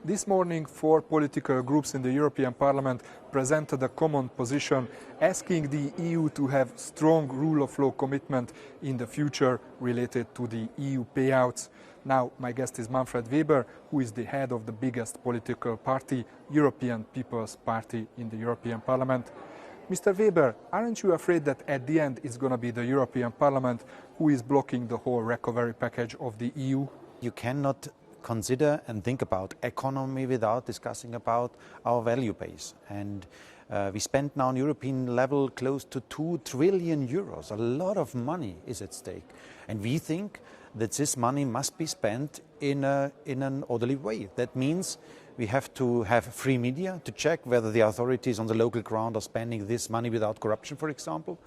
This morning, 4 political groups in the European Parliament presented a common position asking the EU to have strong rule of law commitment in the future related to the EU payouts. Now, my guest is Manfred Weber, who is the head of the biggest political party, European People's Party in the European Parliament. Mr. Weber, aren't you afraid that at the end it's going to be the European Parliament who is blocking the whole recovery package of the EU? You cannot consider and think about economy without discussing about our value base. And we spend now on European level close to 2 trillion euros. A lot of money is at stake. And we think that this money must be spent in an orderly way. That means we have to have free media to check whether the authorities on the local ground are spending this money without corruption, for example.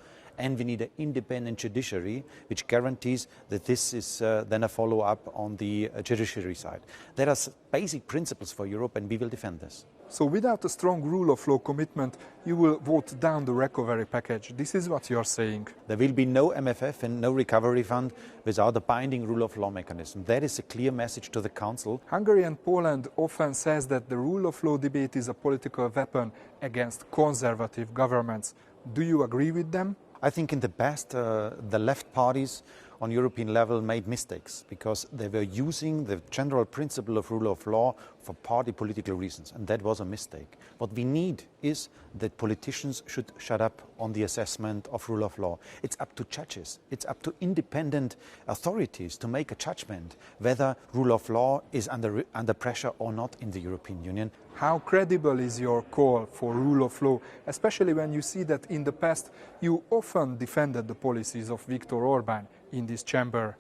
And we need an independent judiciary which guarantees that this is then a follow-up on the judiciary side. There are basic principles for Europe and we will defend this. So without a strong rule of law commitment, you will vote down the recovery package. This is what you are saying. There will be no MFF and no recovery fund without a binding rule of law mechanism. That is a clear message to the Council. Hungary and Poland often says that the rule of law debate is a political weapon against conservative governments. Do you agree with them? I think in the past, the left parties on European level made mistakes because they were using the general principle of rule of law for party political reasons, and that was a mistake. What we need is that politicians should shut up on the assessment of rule of law. It's up to judges, it's up to independent authorities to make a judgment whether rule of law is under pressure or not in the European Union. How credible is your call for rule of law, especially when you see that in the past you often defended the policies of Viktor Orban in this chamber?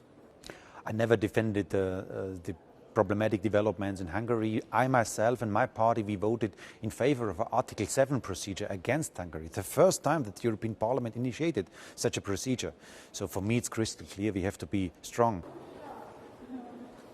I never defended the problematic developments in Hungary. I myself and my party, we voted in favor of an Article 7 procedure against Hungary. The first time that the European Parliament initiated such a procedure. So for me it's crystal clear we have to be strong.